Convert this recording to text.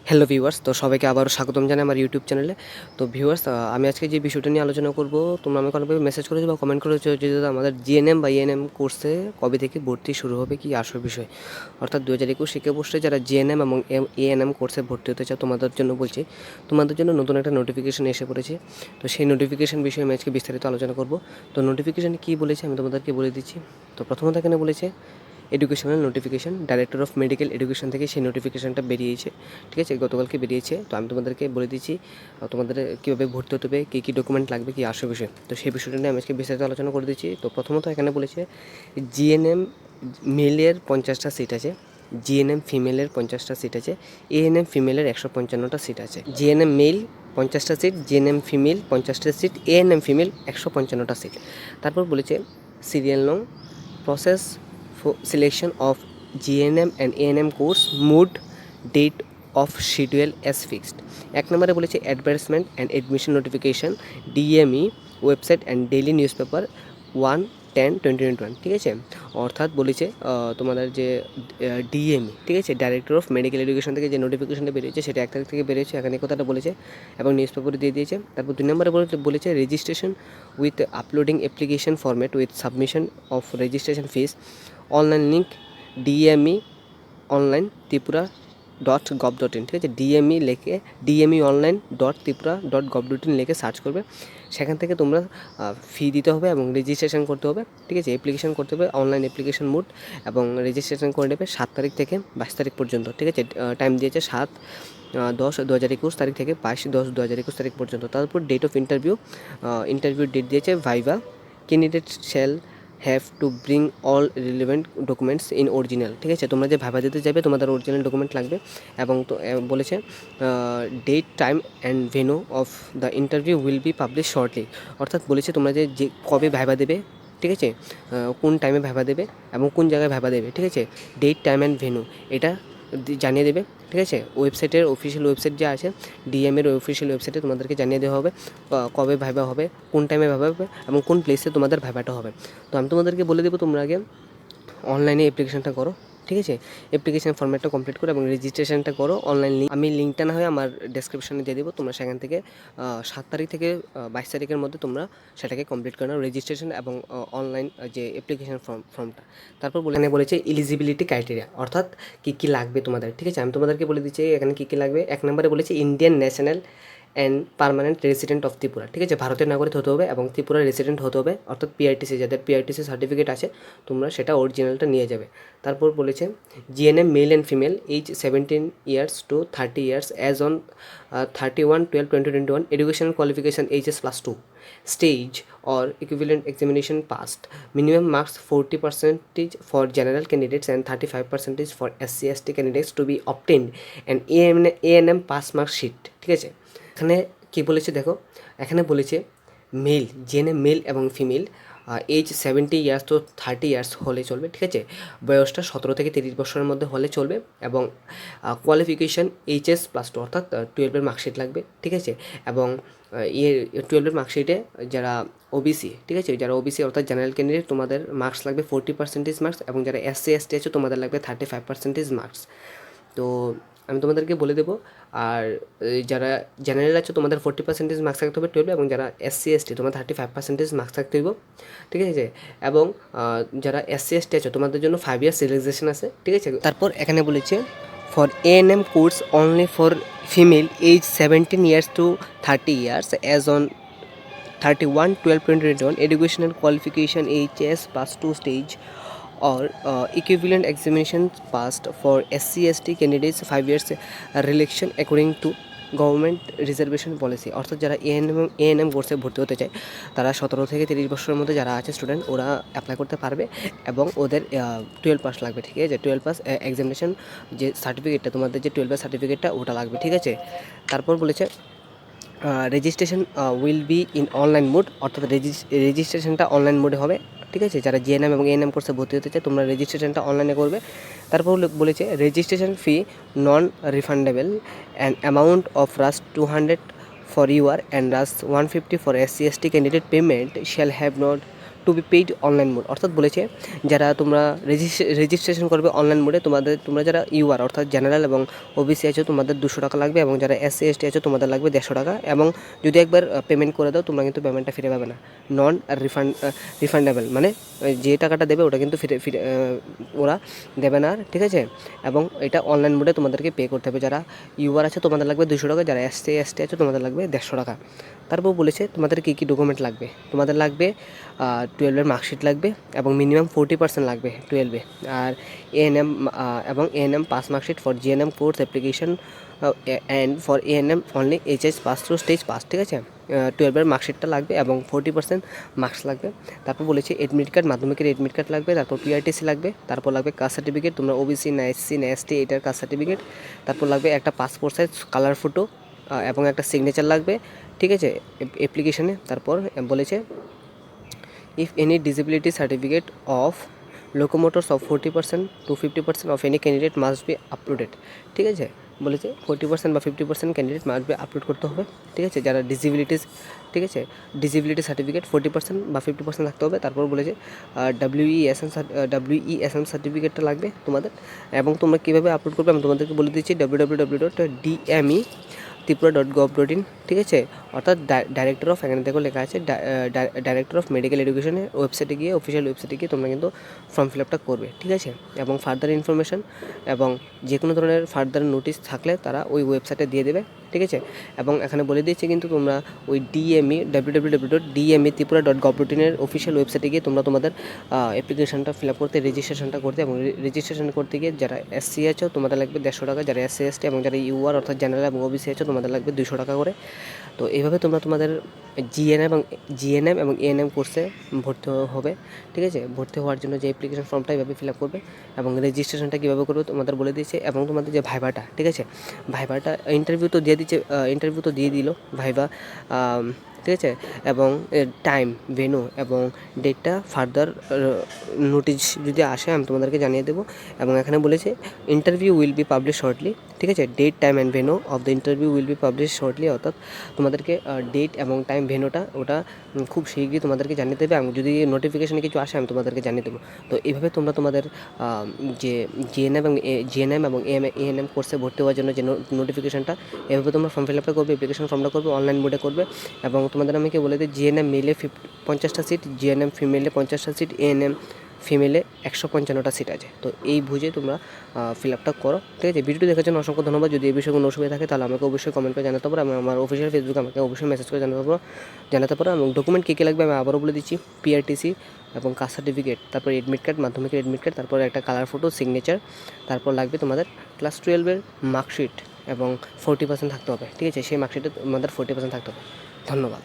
Hello viewers, তো সবাইকে আবারও স্বাগতম জানাই আমার ইউটিউব চ্যানেলে। তো ভিউয়ার্স, আমি আজকে যে বিষয়টা নিয়ে আলোচনা করব, তোমরা আমাকে অনেকভাবে মেসেজ করেছো বা কমেন্ট করেছো যে দাদা আমাদের জিএনএম বা ইএনএম কোর্সে কবে থেকে ভর্তি শুরু হবে, কি আসল বিষয়। অর্থাৎ 2021 শিক্ষাবর্ষে যারা জিএনএম এবং এএনএম কোর্সে ভর্তি হতে চাও তোমাদের জন্য বলছি, তোমাদের জন্য নতুন একটা নোটিফিকেশন এসে পড়েছে। তো সেই নোটিফিকেশন বিষয়ে আমি আজকে বিস্তারিত আলোচনা করব। তো নোটিফিকেশানে কী বলেছে আমি তোমাদেরকে বলে দিচ্ছি। তো প্রথমত এখানে বলেছে educational notification, director of medical education থেকে সেই নোটিফিকেশানটা বেরিয়েছে, ঠিক আছে, গতকালকে বেরিয়েছে। তো আমি তোমাদেরকে বলে দিচ্ছি তোমাদের কীভাবে ভর্তি হতে হবে, কী কী ডকুমেন্ট লাগবে, কী আসল বিষয়। তো সেই বিষয়টা নিয়ে আমি আজকে বিস্তারিত আলোচনা করে দিচ্ছি। তো প্রথমত এখানে বলেছে জিএনএম মেলের 50টা সিট আছে, জিএনএম ফিমেলের 50টা সিট আছে, এএনএম ফিমেলের 155টা সিট আছে। জিএনএম মেল 50টা সিট, জিএনএম ফিমেল 50টা সিট, এএনএম ফিমেল 155টা সিট। তারপর বলেছে সিরিয়াল নং, process selection of GNM and ANM course, mood, date of schedule as fixed। এক নম্বরে বলেছে advertisement and admission notification, DME website and daily news paper 1/10/2021, ঠিক আছে। অর্থাৎ বলেছে তোমাদের যে ডিএমই, ঠিক আছে, ডাইরেক্টর অফ মেডিকেল এডুকেশন থেকে যে নোটিফিকেশনটা বেরিয়েছে সেটা 1 তারিখ থেকে বেরিয়েছে, এখানে কথাটা বলেছে এবং নিউজ পেপারে দিয়ে দিয়েছে। তারপর 2 নম্বরে বলেছে registration with uploading application format with submission of registration fees, online link DME online Tripura .gov.in, ঠিক আছে। ডিএমই লিখে ডিএমই অনলাইন .ত্রিপুরা.gov.in লিখে সার্চ করবে, সেখান থেকে তোমরা ফি দিতে হবে এবং রেজিস্ট্রেশন করতে হবে, ঠিক আছে। অ্যাপ্লিকেশন করতে হবে, অনলাইন অ্যাপ্লিকেশন মোড, এবং রেজিস্ট্রেশন করে নেবে 7 তারিখ থেকে 22 তারিখ পর্যন্ত, ঠিক আছে। টাইম দিয়েছে 7/10/2021 তারিখ থেকে 22/10/2021 তারিখ পর্যন্ত। তারপর ডেট অফ ইন্টারভিউ ডেট দিয়েছে viva, candidate shall have to bring all relevant documents in original, ঠিক আছে। তোমরা যে ভাইভা দিতে যাবে তোমাদের অরিজিনাল ডকুমেন্ট লাগবে। এবং তো বলেছে date, time and venue of the interview will be publish shortly. অর্থাৎ বলেছে তোমরা যে কবে ভাইভা দেবে, ঠিক আছে, কোন টাইমে ভাইভা দেবে এবং কোন জায়গায় ভাইভা দেবে, ঠিক আছে, ডেট, টাইম অ্যান্ড ভেন্যু এটা জানিয়ে দেবে, ঠিক আছে। ওয়েবসাইটের অফিসিয়াল ওয়েবসাইট যা আছে ডিএমের অফিসিয়াল ওয়েবসাইটে তোমাদেরকে জানিয়ে দেওয়া হবে কবে ভাইভা হবে, কোন টাইমে ভাইভা হবে এবং কোন প্লেসে তোমাদের ভাইভাটা হবে। তো আমি তোমাদেরকে বলে দেবো তোমরা আগে অনলাইনে অ্যাপ্লিকেশনটা করো, ঠিক আছে। অ্যাপ্লিকেশন ফর্ম্যাটটা কমপ্লিট করো এবং রেজিস্ট্রেশনটা করো অনলাইন লিঙ্ক আমি লিঙ্কটা না হয় আমার ডেসক্রিপশনে দিয়ে দেবো, তোমরা সেখান থেকে 7 তারিখ থেকে 22 তারিখের মধ্যে তোমরা সেটাকে কমপ্লিট করে নাও, রেজিস্ট্রেশন এবং অনলাইন যে অ্যাপ্লিকেশন ফর্মটা। তারপর বলেছে এলিজিবিলিটি ক্রাইটেরিয়া, অর্থাৎ কী কী লাগবে তোমাদের, ঠিক আছে। আমি তোমাদেরকে বলে দিচ্ছি এখানে কী কী লাগবে। 1 নম্বরে বলেছে Indian national and permanent resident of Tripura, ঠিক আছে, ভারতের নাগরিক হতে হবে এবং ত্রিপুরা রেসিডেন্ট হতে হবে, অর্থাৎ পিআরটিসি, যাদের পিআরটিসি সার্টিফিকেট আছে তোমরা সেটা অরিজিনালটা নিয়ে যাবে। তারপর বলেছে GNM male and female age 17 years to 30 years as on 31/12/2021, educational qualification HS+2, stage or equivalent examination passed, minimum marks 40% for general candidates and 35% for SC/ST candidates to be obtained, and ANM pass mark sheet, ঠিক আছে। এখানে কী বলেছে দেখো, এখানে বলেছে mail, জেনে mail এবং female age 70 years তো 30 ইয়ার্স হলে চলবে, ঠিক আছে। বয়সটা 17 থেকে 30 বছরের মধ্যে হলে চলবে এবং কোয়ালিফিকেশান HS+2, অর্থাৎ 12-এর মার্কশিট লাগবে, ঠিক আছে। এবং 12-এর মার্কশিটে যারা ওবিসি, ঠিক আছে, যারা ওবিসি অর্থাৎ জেনারেল ক্যান্ডিডেট তোমাদের মার্কস লাগবে 40% মার্কস, এবং যারা SC/ST আছে তোমাদের লাগবে 35% মার্কস। তো আমি তোমাদেরকে বলে দেবো। আর যারা জেনারেল আছে তোমাদের 40% মার্কস থাকতে হবে 12, এবং যারা SC/ST তোমার 35% মার্কস থাকতে হইব, ঠিক আছে। এবং যারা SC/ST আছে তোমাদের জন্য 5 years রিল্যাক্সেশন আছে, ঠিক আছে। তারপর এখানে বলেছে for ANM course only for female age 17 years to 30 years as on 31/12/2021, educational qualification HS+2 stage or equivalent examination passed for SC/ST candidates 5 years relaxation according to government reservation policy. অর্থাৎ যারা ANM কোর্সে ভর্তি হতে চায় তারা 17 থেকে 30 বছরের মধ্যে যারা আছে স্টুডেন্ট ওরা অ্যাপ্লাই করতে পারবে এবং ওদের 12 পাস লাগবে, ঠিক আছে। 12 পাস এক্সামিনেশন যে সার্টিফিকেটটা তোমাদের যে 12 পাস সার্টিফিকেটটা ওটা লাগবে, ঠিক আছে। তারপর বলেছে registration will be in online mode, অর্থাৎ রেজিস্ট্রেশনটা অনলাইন মোডে হবে, ঠিক আছে। যারা জিএনএম এবং এএনএম কোর্সে ভর্তি হতে চায় তোমরা রেজিস্ট্রেশনটা অনলাইনে করবে। তারপর বলেছে registration fee non refundable and amount of Rs 200 for UR and Rs 150 for SC/ST candidate payment shall have not to be paid online mode, অর্থাৎ বলেছে যারা তোমরা রেজিস্ট্রেশন করবে অনলাইন মোডে তোমরা যারা ইউআর অর্থাৎ জেনারেল এবং ওবিসি আছো তোমাদের 200 টাকা লাগবে, এবং যারা এসসি এসটি আছো তোমাদের লাগবে 150 টাকা, এবং যদি একবার পেমেন্ট করে দাও তোমরা কিন্তু পেমেন্টটা ফিরে পাবে না, নন রিফান্ডেবল, মানে যে টাকাটা দেবে ওটা কিন্তু ফিরে ওরা দেবে না, ঠিক আছে। এবং এটা অনলাইন মোডে তোমাদেরকে পে করতে হবে। যারা ইউআর আছে তোমাদের লাগবে 200 টাকা, যারা এসসি এসটি আছে তোমাদের লাগবে 150 টাকা। তারপর বলেছে তোমাদের কী কী ডকুমেন্ট লাগবে, তোমাদের লাগবে 12-এর মার্কশিট লাগবে এবং মিনিমাম 40% লাগবে 12-এ, আর এএনএম এবং ANM pass marksheet for GNM course application and for ANM only HS pass through stage pass, ঠিক আছে। 12-এর মার্কশিটটা লাগবে এবং 40% মার্কস লাগবে। তারপর বলেছি এডমিট কার্ড, মাধ্যমিকের এডমিট কার্ড লাগবে, তারপর পিআরটিসি লাগবে, তারপর লাগবে কাস্ট সার্টিফিকেট, তোমরা ওবিসি না এসসি না এসটি এটার কাস্ট সার্টিফিকেট, তারপর লাগবে একটা পাসপোর্ট সাইজ কালার ফটো এবং একটা সিগনেচার লাগবে, ঠিক আছে, অ্যাপ্লিকেশনে। তারপর বলেছে if any disability certificate of locomotors of 40% to 50% of any candidate must be uploaded, ঠিক আছে। বলেছে 40% বা 50% ক্যান্ডিডেট মাস্ট বি আপলোড করতে হবে, ঠিক আছে, যারা ডিসেবিলিটিস, ঠিক আছে, ডিসেবিলিটি সার্টিফিকেট 40% বা 50% থাকতে হবে। তারপর বলেছে WESM সার্টিফিকেটটা লাগবে তোমাদের, এবং তোমরা কীভাবে আপলোড করবে আমি তোমাদেরকে বলে দিচ্ছি, www.dme ত্রিপুরা.gov.in, ঠিক আছে, অর্থাৎ ডাইরেক্টর অফ, এখানে দেখো লেখা আছে ডাইরেক্টর অফ মেডিকেল এডুকেশনের ওয়েবসাইটে গিয়ে, অফিসিয়াল ওয়েবসাইটে গিয়ে তোমরা কিন্তু ফর্ম ফিল আপটা করবে, ঠিক আছে। এবং ফার্দার ইনফরমেশান এবং যে কোনো ধরনের ফার্দার নোটিশ থাকলে তারা ওই ওয়েবসাইটে দিয়ে দেবে, ঠিক আছে। এবং এখানে বলে দিয়েছে কিন্তু তোমরা ওই www.dme ত্রিপুরা.gov.in এর অফিসিয়াল ওয়েবসাইটে গিয়ে তোমরা তোমাদের অ্যাপ্লিকেশনটা ফিল আপ করতে, রেজিস্ট্রেশনটা করতে, এবং রেজিস্ট্রেশন করতে গিয়ে যারা এসসি আছো তোমাদের লাগবে 150 টাকা, যারা এসসি এসটি এবং যারা ইউআর অর্থাৎ জেনারেল এবং ওবিসি আছো তোমাদের লাগবে 200 টাকা করে। তো এইভাবে তোমরা তোমাদের জিএনএম এবং এএনএম কোর্সে ভর্তি হবে, ঠিক আছে। ভর্তি হওয়ার জন্য যে অ্যাপ্লিকেশন ফর্মটা এইভাবে ফিল আপ করবে এবং রেজিস্ট্রেশনটা কীভাবে করবে তোমাদের বলে দিয়েছে। এবং তোমাদের যে ভাইভাটা, ঠিক আছে, ভাইভাটা ইন্টারভিউ তো দিয়ে দিল ভাইভা, ঠিক আছে, এবং টাইম, ভেন্যু এবং ডেটটা ফার্দার নোটিশ যদি আসে আমি তোমাদেরকে জানিয়ে দেবো। এবং এখানে বলেছে interview will be publish shortly, ঠিক আছে, date time and venue of the interview will be publish shortly, অর্থাৎ তোমাদেরকে ডেট এবং টাইম ভেন্যুটা ওটা খুব শীঘ্রই তোমাদেরকে জানিয়ে দেবে, এবং যদি নোটিফিকেশানে কিছু আসে আমি তোমাদেরকে জানিয়ে দেবো। তো এইভাবে তোমরা তোমাদের যে জিএনএম এবং এএনএম কোর্সে ভর্তি হওয়ার জন্য যে নোটিফিকেশানটা এভাবে তোমরা ফর্ম ফিল আপটা করবে, অ্যাপ্লিকেশন ফর্মটা করবে, অনলাইন মোডে করবে। এবং তোমাদের আমাকে বলে দিই জিএনএম মেলে 50টা সিট, জিএনএম ফিমেলে 50টা সিট, এএনএম ফিমেলে 155টা সিট আছে। তো এই বুঝে তোমরা ফিল আপটা করো, ঠিক আছে। ভিডিওটি দেখার জন্য অসংখ্য ধন্যবাদ। যদি এই বিষয়ে কোনো অসুবিধা থাকে তাহলে আমাকে অবশ্যই কমেন্ট করে জানাতে পারো, এবং আমার অফিসিয়াল ফেসবুকে আমাকে অবশ্যই মেসেজ করে জানাতে পারো। এবং ডকুমেন্ট কী কী লাগবে আমি আবারও বলে দিচ্ছি, পিআরটিসি এবং কাস্ট সার্টিফিকেট, তারপর এডমিট কার্ড, মাধ্যমিকের এডমিট কার্ড, তারপর একটা কালার ফটো, সিগনেচার, তারপর লাগবে তোমাদের ক্লাস 12-এর মার্কশিট এবং 40% থাকতে হবে, ঠিক আছে, সেই মার্কশিটে তোমাদের 40% থাকতে হবে। ধন্যবাদ।